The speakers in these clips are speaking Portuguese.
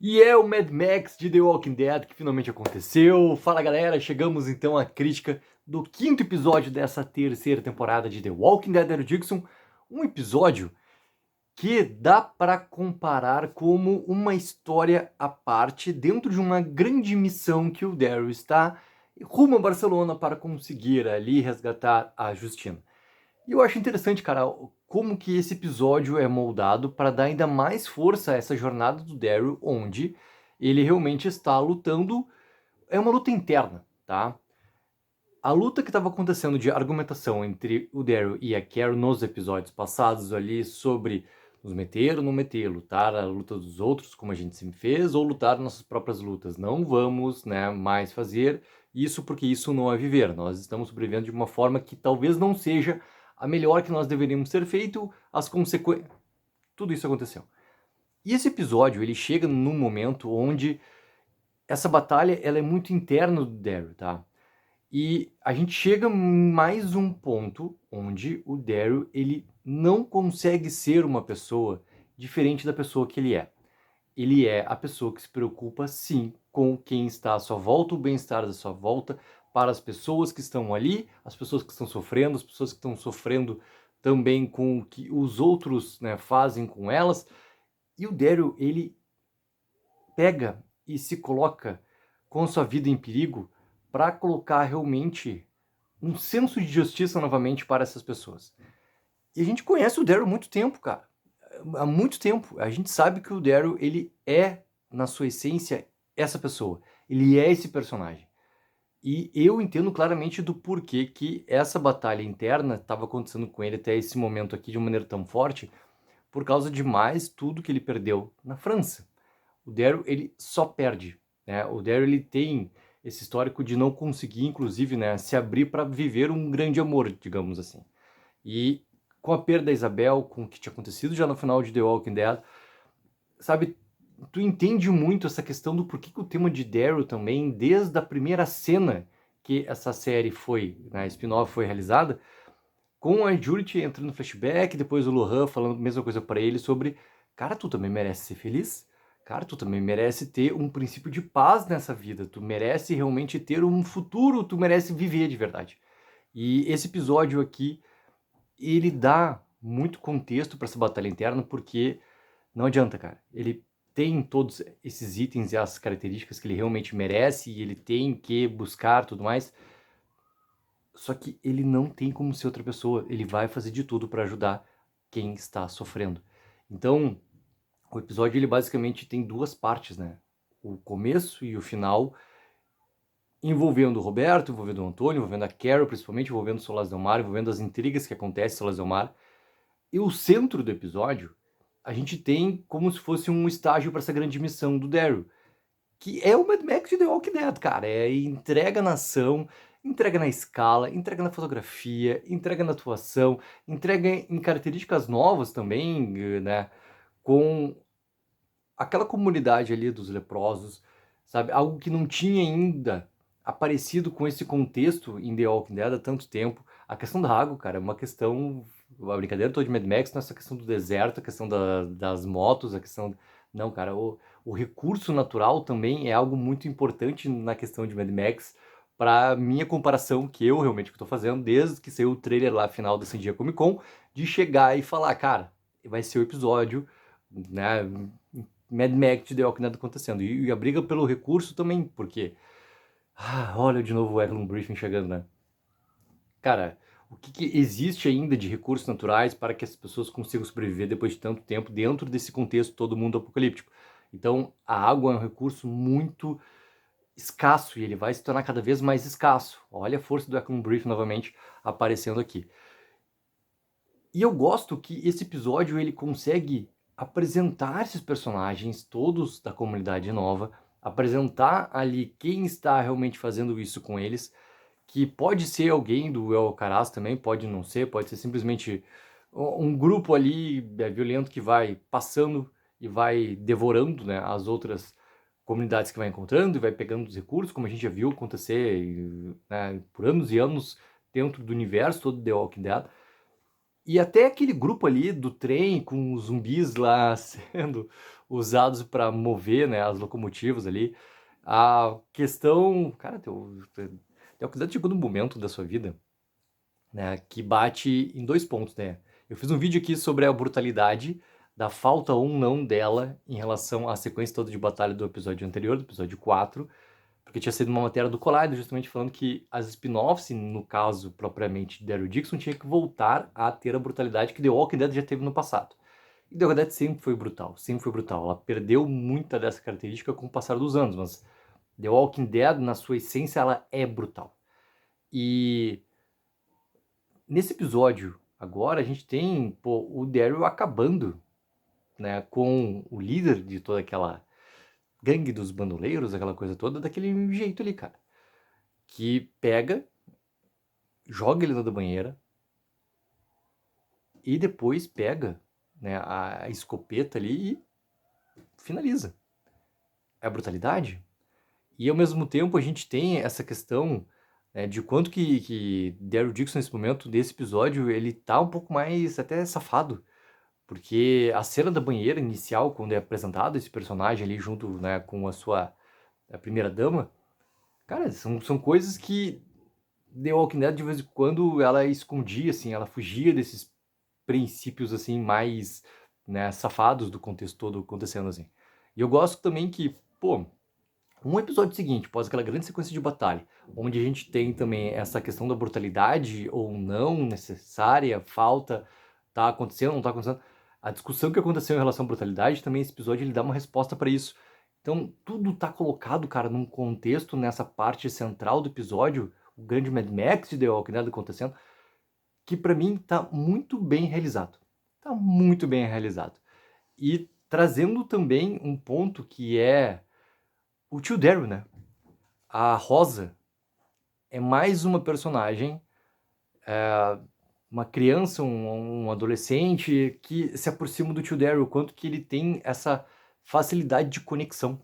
E é o Mad Max de The Walking Dead que finalmente aconteceu. Fala galera, chegamos então à crítica do quinto episódio dessa terceira temporada de The Walking Dead Daryl Dixon. Um episódio que dá para comparar como uma história à parte dentro de uma grande missão que o Daryl está rumo a Barcelona para conseguir ali resgatar a Justina. E eu acho interessante, cara, como que esse episódio é moldado para dar ainda mais força a essa jornada do Daryl, onde ele realmente está lutando, é uma luta interna, tá? A luta que estava acontecendo de argumentação entre o Daryl e a Carol nos episódios passados ali sobre nos meter ou não meter, lutar a luta dos outros como a gente sempre fez ou lutar nossas próprias lutas. Não vamos, né, mais fazer isso porque isso não é viver. Nós estamos sobrevivendo de uma forma que talvez não seja a melhor que nós deveríamos ter feito, as consequências. Tudo isso aconteceu. E esse episódio, ele chega num momento onde essa batalha ela é muito interna do Daryl, tá? E a gente chega em mais um ponto onde o Daryl ele não consegue ser uma pessoa diferente da pessoa que ele é. Ele é a pessoa que se preocupa sim com quem está à sua volta, o bem-estar da sua volta, para as pessoas que estão ali, as pessoas que estão sofrendo, as pessoas que estão sofrendo também com o que os outros, né, fazem com elas. E o Daryl, ele pega e se coloca com a sua vida em perigo para colocar realmente um senso de justiça novamente para essas pessoas. E a gente conhece o Daryl há muito tempo, cara. Há muito tempo. A gente sabe que o Daryl, ele é, na sua essência, essa pessoa. Ele é esse personagem. E eu entendo claramente do porquê que essa batalha interna estava acontecendo com ele até esse momento aqui de uma maneira tão forte, por causa de mais tudo que ele perdeu na França. O Daryl, ele só perde, né? O Daryl, ele tem esse histórico de não conseguir, inclusive, né, se abrir para viver um grande amor, digamos assim. E com a perda da Isabel, com o que tinha acontecido já no final de The Walking Dead, sabe, tu entende muito essa questão do porquê que o tema de Daryl também, desde a primeira cena que essa série foi, né, spin-off foi realizada, com a Judith entrando no flashback, depois o Lohan falando a mesma coisa para ele sobre, cara, tu também merece ser feliz? Cara, tu também merece ter um princípio de paz nessa vida, tu merece realmente ter um futuro, tu merece viver de verdade. E esse episódio aqui, ele dá muito contexto para essa batalha interna, porque não adianta, cara. Ele tem todos esses itens e as características que ele realmente merece, e ele tem que buscar tudo mais. Só que ele não tem como ser outra pessoa. Ele vai fazer de tudo para ajudar quem está sofrendo. Então, o episódio ele basicamente tem duas partes, né? O começo e o final, envolvendo o Roberto, envolvendo o Antônio, envolvendo a Carol, principalmente envolvendo o Solas Del Mar, envolvendo as intrigas que acontecem em Solas Del Mar. E o centro do episódio, a gente tem como se fosse um estágio para essa grande missão do Daryl, que é o Mad Max de The Walking Dead, cara. É entrega na ação, entrega na escala, entrega na fotografia, entrega na atuação, entrega em características novas também, né? Com aquela comunidade ali dos leprosos, sabe? Algo que não tinha ainda aparecido com esse contexto em The Walking Dead há tanto tempo. A questão da água, cara, é uma questão. A brincadeira toda de Mad Max, nessa questão do deserto, a questão das motos, a questão. Não, cara, o recurso natural também é algo muito importante na questão de Mad Max, para minha comparação, que eu realmente estou fazendo, desde que saiu o trailer lá final da San Diego Comic Con, de chegar e falar, cara, vai ser o episódio, né? Mad Max de The Walking Dead acontecendo. E a briga pelo recurso também, porque. Olha de novo o Eklund Briefing chegando, né? Cara, o que existe ainda de recursos naturais para que as pessoas consigam sobreviver depois de tanto tempo dentro desse contexto todo mundo apocalíptico? Então, a água é um recurso muito escasso e ele vai se tornar cada vez mais escasso. Olha a força do Eklund Briefing novamente aparecendo aqui. E eu gosto que esse episódio ele consegue apresentar esses personagens todos da comunidade nova, apresentar ali quem está realmente fazendo isso com eles, que pode ser alguém do El Caraz também, pode não ser, pode ser simplesmente um grupo ali violento que vai passando e vai devorando, né, as outras comunidades que vai encontrando e vai pegando os recursos, como a gente já viu acontecer, né, por anos e anos dentro do universo todo de The Walking Dead. E até aquele grupo ali do trem com os zumbis lá sendo usados para mover, né, as locomotivas ali. A questão, cara, teu cuidado chegou num momento da sua vida, né, que bate em dois pontos, né? Eu fiz um vídeo aqui sobre a brutalidade da falta ou não dela em relação à sequência toda de batalha do episódio anterior, do episódio 4, porque tinha sido uma matéria do Collider justamente falando que as spin-offs, no caso propriamente de Daryl Dixon, tinha que voltar a ter a brutalidade que The Walking Dead já teve no passado. E The Walking Dead sempre foi brutal, sempre foi brutal. Ela perdeu muita dessa característica com o passar dos anos, mas The Walking Dead, na sua essência, ela é brutal. E nesse episódio, agora, a gente tem o Daryl acabando, né, com o líder de toda aquela gangue dos bandoleiros, aquela coisa toda, daquele jeito ali, cara. Que pega, joga ele na da banheira e depois pega, né, a escopeta ali e finaliza. É a brutalidade. E ao mesmo tempo a gente tem essa questão, né, de quanto que Daryl Dixon nesse momento, desse episódio, ele tá um pouco mais até safado. Porque a cena da banheira inicial, quando é apresentado esse personagem ali junto, né, com a primeira dama, cara, são coisas que The Walking Dead, de vez em quando, ela escondia, assim, ela fugia desses princípios, assim, mais, né, safados do contexto todo acontecendo, assim. E eu gosto também que, pô, um episódio seguinte, após aquela grande sequência de batalha, onde a gente tem também essa questão da brutalidade ou não necessária, falta, tá acontecendo, não tá acontecendo, a discussão que aconteceu em relação à brutalidade, também esse episódio ele dá uma resposta para isso. Então, tudo tá colocado, cara, num contexto, nessa parte central do episódio, o grande Mad Max de The Walking Dead acontecendo, que para mim tá muito bem realizado. Tá muito bem realizado. E trazendo também um ponto que é o tio Daryl, né? A Rosa é mais uma personagem, uma criança, um adolescente que se aproxima do tio Daryl, quanto que ele tem essa facilidade de conexão.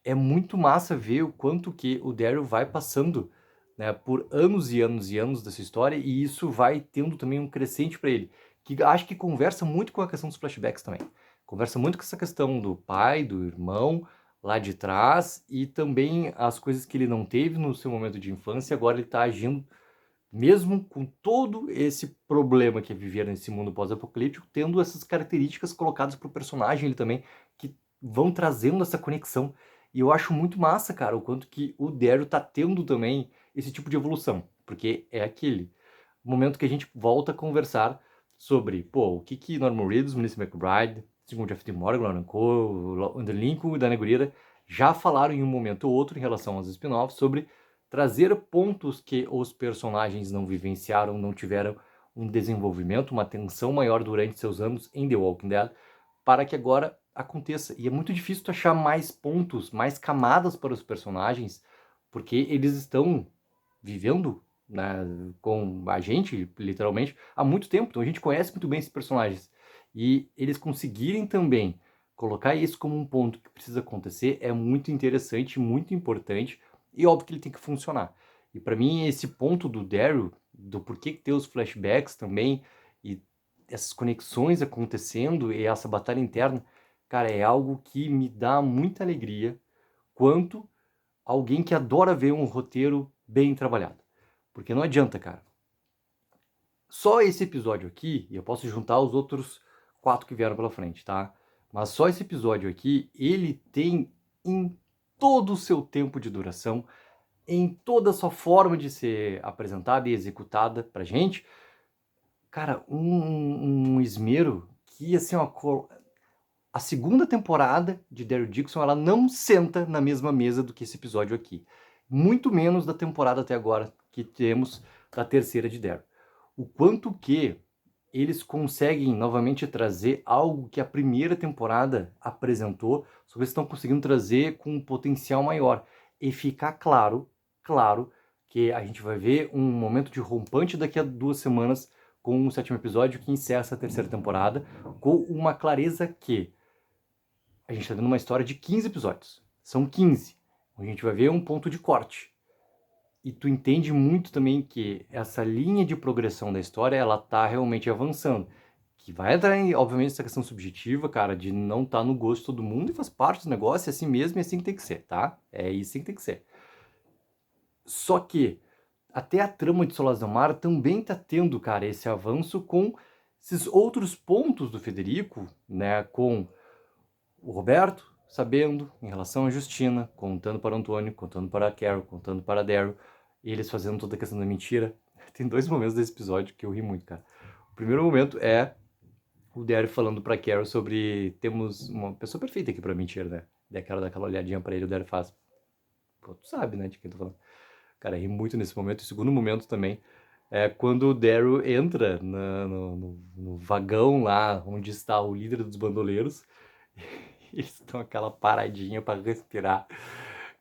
É muito massa ver o quanto que o Daryl vai passando, né, por anos e anos e anos dessa história, e isso vai tendo também um crescente para ele, que acho que conversa muito com a questão dos flashbacks também. Conversa muito com essa questão do pai, do irmão, lá de trás, e também as coisas que ele não teve no seu momento de infância, agora ele está agindo, mesmo com todo esse problema que é viver nesse mundo pós-apocalíptico, tendo essas características colocadas pro personagem ele também, que vão trazendo essa conexão. E eu acho muito massa, cara, o quanto que o Daryl tá tendo também esse tipo de evolução, porque é aquele momento que a gente volta a conversar sobre, pô, o que que Norman Reedus, Melissa McBride, segundo Jeff D. Morgan, Lauren Cole, Andrew Lincoln e Dana Gurira já falaram em um momento ou outro em relação aos spin-offs sobre trazer pontos que os personagens não vivenciaram, não tiveram um desenvolvimento, uma atenção maior durante seus anos em The Walking Dead, para que agora aconteça. E é muito difícil tu achar mais pontos, mais camadas para os personagens, porque eles estão vivendo, né, com a gente, literalmente, há muito tempo. Então a gente conhece muito bem esses personagens. E eles conseguirem também colocar isso como um ponto que precisa acontecer é muito interessante, muito importante, e óbvio que ele tem que funcionar. E para mim, esse ponto do Daryl, do porquê que tem os flashbacks também, e essas conexões acontecendo, e essa batalha interna, cara, é algo que me dá muita alegria, quanto alguém que adora ver um roteiro bem trabalhado. Porque não adianta, cara. Só esse episódio aqui, e eu posso juntar os outros 4 que vieram pela frente, tá? Mas só esse episódio aqui, ele tem em todo o seu tempo de duração, em toda a sua forma de ser apresentada e executada pra gente, cara, um esmero que, assim, ó, a segunda temporada de Daryl Dixon, ela não senta na mesma mesa do que esse episódio aqui. Muito menos da temporada até agora que temos da terceira de Daryl. O quanto que eles conseguem novamente trazer algo que a primeira temporada apresentou, só que eles estão conseguindo trazer com um potencial maior. E ficar claro, claro, que a gente vai ver um momento de rompante daqui a 2 semanas com o 7º episódio que encerra essa terceira temporada, com uma clareza que a gente está vendo uma história de 15 episódios. São 15. A gente vai ver um ponto de corte. E tu entende muito também que essa linha de progressão da história, ela tá realmente avançando. que vai entrar em, obviamente, essa questão subjetiva, cara, de não estar no gosto de todo mundo, e faz parte do negócio, é assim mesmo e é assim que tem que ser, tá? É isso que tem que ser. Só que até a trama de Solas do Mar também tá tendo, cara, esse avanço com esses outros pontos do Federico, né, com o Roberto sabendo em relação à Justina, contando para o Antônio, contando para a Carol, contando para a Daryl, eles fazendo toda a questão da mentira. Tem 2 momentos desse episódio que eu ri muito, cara. O primeiro momento é o Daryl falando pra Carol sobre temos uma pessoa perfeita aqui pra mentira, né? Daí a Carol dá aquela olhadinha pra ele, o Daryl faz, pô, tu sabe, né, de quem eu tô falando. Cara, ri muito nesse momento. E o segundo momento também é quando o Daryl entra no vagão lá onde está o líder dos bandoleiros. Eles estão aquela paradinha pra respirar.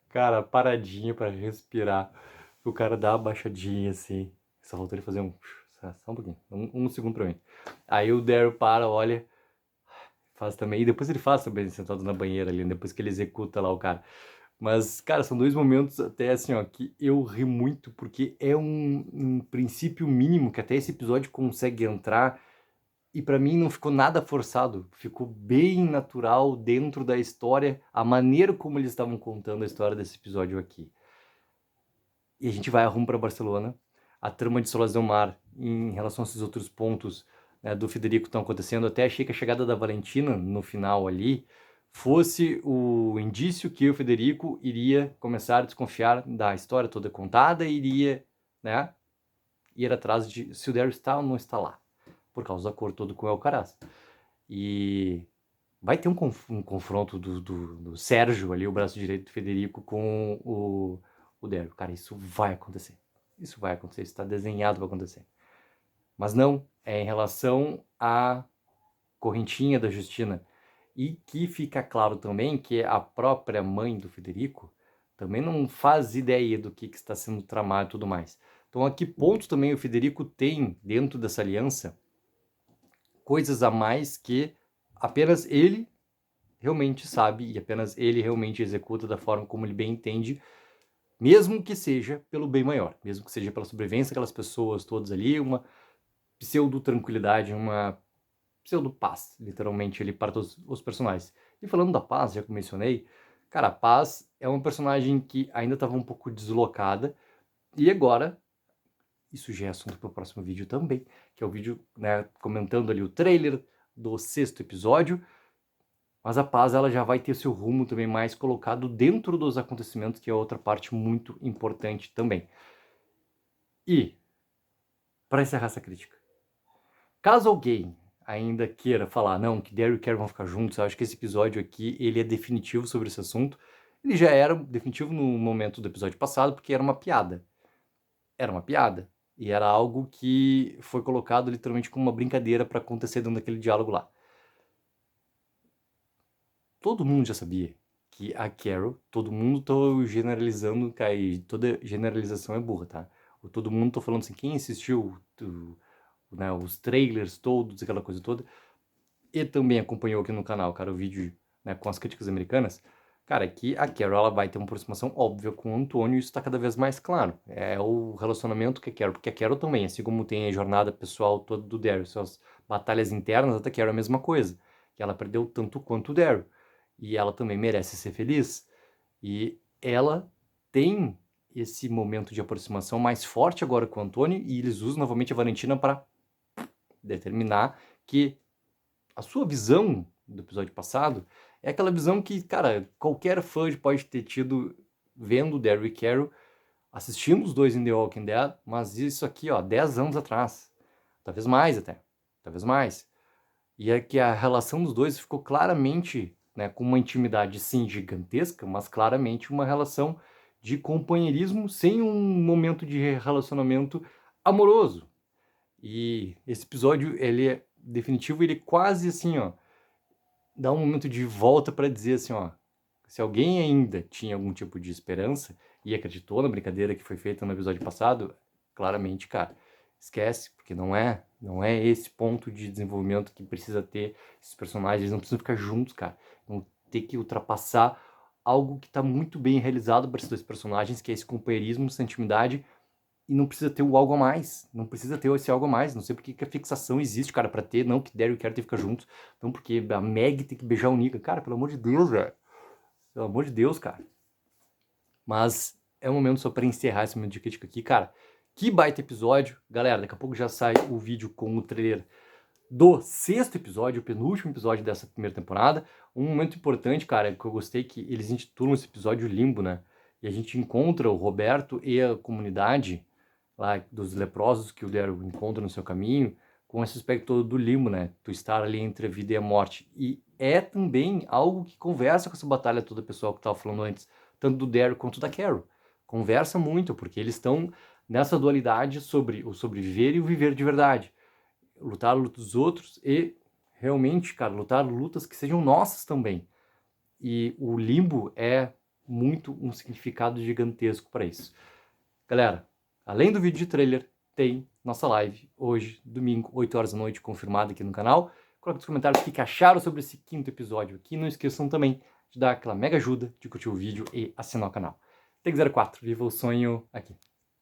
Cara, paradinha pra respirar. O cara dá uma baixadinha assim. Só faltou ele fazer um. Só um pouquinho. Um segundo pra mim. Aí o Daryl para, olha, faz também. E depois ele faz também, sentado na banheira ali, depois que ele executa lá o cara. Mas, cara, são 2 momentos até assim, ó, que eu ri muito, porque é um princípio mínimo que até esse episódio consegue entrar. E pra mim não ficou nada forçado, ficou bem natural dentro da história, a maneira como eles estavam contando a história desse episódio aqui. E a gente vai a rumo para Barcelona. A trama de Solas del Mar, em relação a esses outros pontos, né, do Federico estão acontecendo, até achei que a chegada da Valentina no final ali fosse o indício que o Federico iria começar a desconfiar da história toda contada e iria, né, ir atrás de se o Daryl está ou não está lá, por causa do acordo todo com o Alcaraz. E vai ter um confronto do Sérgio ali, o braço direito do Federico, com o Daryl. Cara, isso vai acontecer. Isso vai acontecer, isso está desenhado para acontecer. Mas não, é em relação à correntinha da Justina. E que fica claro também que a própria mãe do Federico também não faz ideia do que está sendo tramado e tudo mais. Então, a que ponto também o Federico tem, dentro dessa aliança, coisas a mais que apenas ele realmente sabe e apenas ele realmente executa da forma como ele bem entende, mesmo que seja pelo bem maior, mesmo que seja pela sobrevivência daquelas pessoas todas ali, uma pseudo-tranquilidade, uma pseudo-paz, literalmente, ali para todos os personagens. E falando da Paz, já que eu mencionei, cara, a Paz é uma personagem que ainda estava um pouco deslocada, e agora, isso já é assunto para o próximo vídeo também, que é o vídeo, né, comentando ali o trailer do 6º episódio, mas a Paz ela já vai ter seu rumo também mais colocado dentro dos acontecimentos, que é outra parte muito importante também. E, para encerrar essa crítica, caso alguém ainda queira falar, não, que Daryl e Carol vão ficar juntos, eu acho que esse episódio aqui, ele é definitivo sobre esse assunto. Ele já era definitivo no momento do episódio passado, porque era uma piada. Era uma piada. E era algo que foi colocado literalmente como uma brincadeira para acontecer dentro daquele diálogo lá. Todo mundo já sabia que a Carol, todo mundo tô generalizando, cara, e toda generalização é burra, tá? Todo mundo tô falando assim, quem assistiu né, os trailers todos, aquela coisa toda, e também acompanhou aqui no canal, cara, o vídeo, né, com as críticas americanas, cara, que a Carol ela vai ter uma aproximação óbvia com o Antônio, e isso tá cada vez mais claro. É o relacionamento que a Carol, porque a Carol também, assim como tem a jornada pessoal toda do Daryl, suas batalhas internas, a Carol é a mesma coisa, que ela perdeu tanto quanto o Daryl. E ela também merece ser feliz. E ela tem esse momento de aproximação mais forte agora com o Antônio, e eles usam novamente a Valentina para determinar que a sua visão do episódio passado é aquela visão que, cara, qualquer fã pode ter tido vendo Daryl e Carol, assistindo os dois em The Walking Dead, mas isso aqui, ó, 10 anos atrás. Talvez mais até. Talvez mais. E é que a relação dos dois ficou claramente, né, com uma intimidade, sim, gigantesca, mas claramente uma relação de companheirismo sem um momento de relacionamento amoroso. E esse episódio, ele é definitivo, ele é quase assim, ó, dá um momento de volta para dizer assim, ó, se alguém ainda tinha algum tipo de esperança e acreditou na brincadeira que foi feita no episódio passado, claramente, cara, esquece, porque não é esse ponto de desenvolvimento que precisa ter esses personagens, eles não precisam ficar juntos, cara. Vão ter que ultrapassar algo que tá muito bem realizado para esses dois personagens, que é esse companheirismo, essa intimidade, E não precisa ter o algo a mais. Não precisa ter esse algo a mais. Não sei porque que a fixação existe, cara, pra ter. Não que Daryl e Carol ficar juntos. Não porque a Meg tem que beijar o Negan. Cara, pelo amor de Deus, velho. Pelo amor de Deus, cara. Mas é um momento só pra encerrar esse momento de crítica aqui, cara. Que baita episódio. Galera, daqui a pouco já sai o vídeo com o trailer do 6º episódio, o penúltimo episódio dessa primeira temporada. Um momento importante, cara, que eu gostei, que eles intitulam esse episódio Limbo, né? E a gente encontra o Roberto e a comunidade lá dos leprosos que o Daryl encontra no seu caminho, com esse aspecto todo do limbo, né? Tu estar ali entre a vida e a morte. E é também algo que conversa com essa batalha toda, pessoal, que eu tava falando antes, tanto do Daryl quanto da Carol. Conversa muito, porque eles estão nessa dualidade sobre o sobreviver e o viver de verdade. Lutar a luta dos outros e, realmente, cara, lutar lutas que sejam nossas também. E o limbo é muito um significado gigantesco para isso. Galera, além do vídeo de trailer, tem nossa live hoje, domingo, 8 horas da noite, confirmada aqui no canal. Coloque nos comentários o que acharam sobre esse 5º episódio aqui. Não esqueçam também de dar aquela mega ajuda, de curtir o vídeo e assinar o canal. Tech04, viva o sonho aqui.